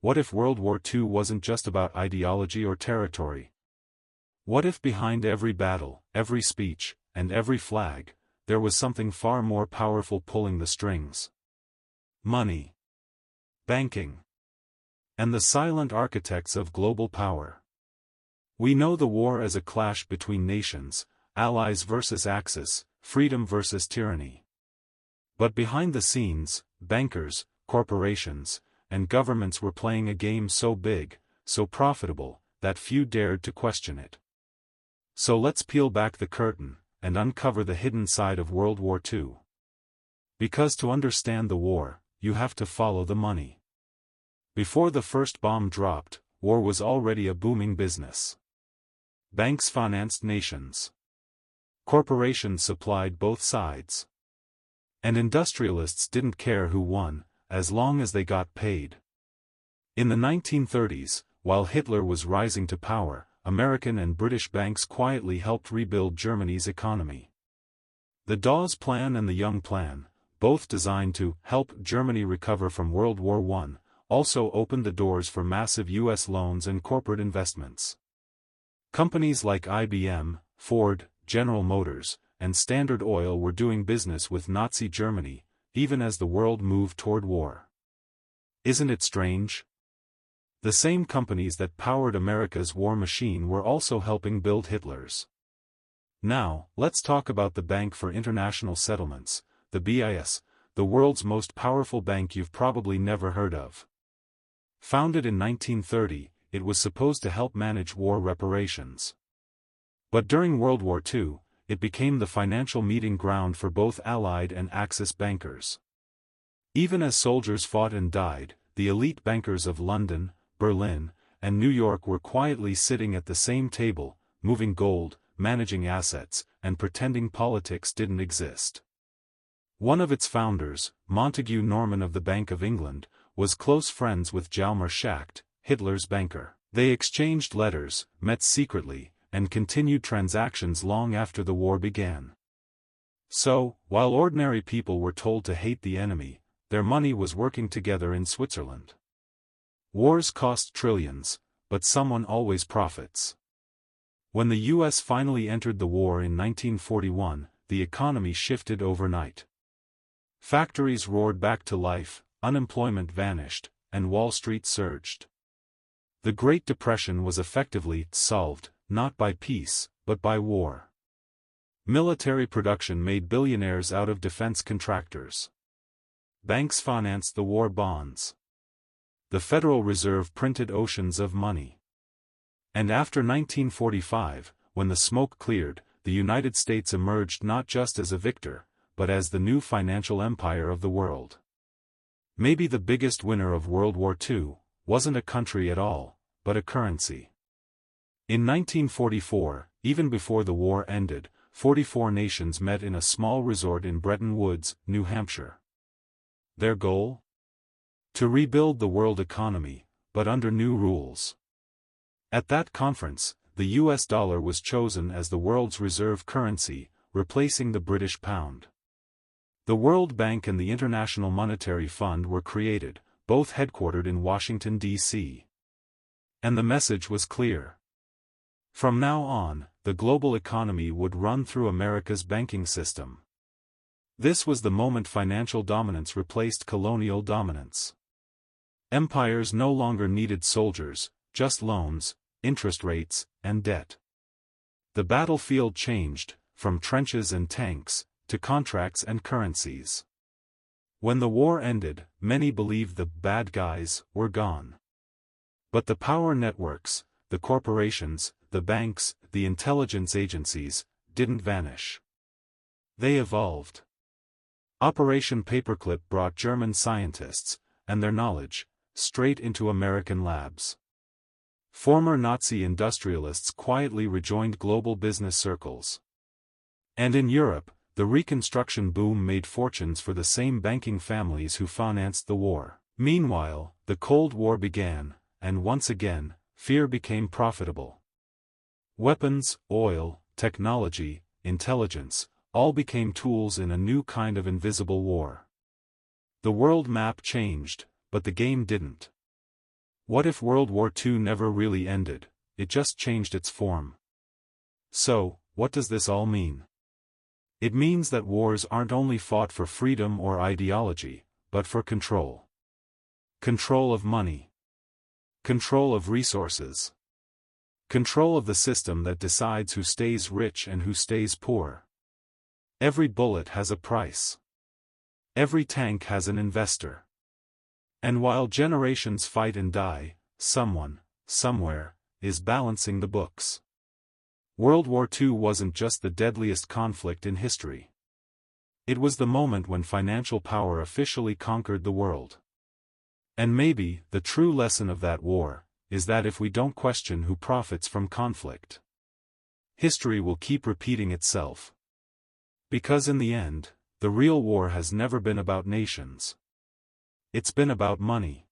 What if World War II wasn't just about ideology or territory? What if behind every battle, every speech, and every flag, there was something far more powerful pulling the strings? Money, banking, and the silent architects of global power. We know the war as a clash between nations, allies versus Axis, freedom versus tyranny. But behind the scenes, bankers, corporations, and governments were playing a game so big, so profitable, that few dared to question it. So let's peel back the curtain, and uncover the hidden side of World War II. Because to understand the war, you have to follow the money. Before the first bomb dropped, war was already a booming business. Banks financed nations. Corporations supplied both sides. And industrialists didn't care who won, as long as they got paid. In the 1930s, while Hitler was rising to power, American and British banks quietly helped rebuild Germany's economy. The Dawes Plan and the Young Plan, both designed to help Germany recover from World War I, also opened the doors for massive U.S. loans and corporate investments. Companies like IBM, Ford, General Motors, and Standard Oil were doing business with Nazi Germany, even as the world moved toward war. Isn't it strange? The same companies that powered America's war machine were also helping build Hitler's. Now, let's talk about the Bank for International Settlements, the BIS, the world's most powerful bank you've probably never heard of. Founded in 1930, it was supposed to help manage war reparations. But during World War II, it became the financial meeting ground for both Allied and Axis bankers. Even as soldiers fought and died, the elite bankers of London, Berlin, and New York were quietly sitting at the same table, moving gold, managing assets, and pretending politics didn't exist. One of its founders, Montague Norman of the Bank of England, was close friends with Hjalmar Schacht, Hitler's banker. They exchanged letters, met secretly, and continued transactions long after the war began. So, while ordinary people were told to hate the enemy, their money was working together in Switzerland. Wars cost trillions, but someone always profits. When the U.S. finally entered the war in 1941, the economy shifted overnight. Factories roared back to life, unemployment vanished, and Wall Street surged. The Great Depression was effectively solved, not by peace, but by war. Military production made billionaires out of defense contractors. Banks financed the war bonds. The Federal Reserve printed oceans of money. And after 1945, when the smoke cleared, the United States emerged not just as a victor, but as the new financial empire of the world. Maybe the biggest winner of World War II wasn't a country at all, but a currency. In 1944, even before the war ended, 44 nations met in a small resort in Bretton Woods, New Hampshire. Their goal? To rebuild the world economy, but under new rules. At that conference, the US dollar was chosen as the world's reserve currency, replacing the British pound. The World Bank and the International Monetary Fund were created, both headquartered in Washington, D.C. And the message was clear. From now on, the global economy would run through America's banking system. This was the moment financial dominance replaced colonial dominance. Empires no longer needed soldiers, just loans, interest rates, and debt. The battlefield changed, from trenches and tanks, to contracts and currencies. When the war ended, many believed the bad guys were gone. But the power networks, the corporations, the banks, the intelligence agencies, didn't vanish. They evolved. Operation Paperclip brought German scientists, and their knowledge, straight into American labs. Former Nazi industrialists quietly rejoined global business circles. And in Europe, the Reconstruction boom made fortunes for the same banking families who financed the war. Meanwhile, the Cold War began, and once again, fear became profitable. Weapons, oil, technology, intelligence, all became tools in a new kind of invisible war. The world map changed, but the game didn't. What if World War II never really ended, it just changed its form? So, what does this all mean? It means that wars aren't only fought for freedom or ideology, but for control. Control of money. Control of resources. Control of the system that decides who stays rich and who stays poor. Every bullet has a price. Every tank has an investor. And while generations fight and die, someone, somewhere, is balancing the books. World War II wasn't just the deadliest conflict in history. It was the moment when financial power officially conquered the world. And maybe, the true lesson of that war, is that if we don't question who profits from conflict, history will keep repeating itself. Because in the end, the real war has never been about nations. It's been about money.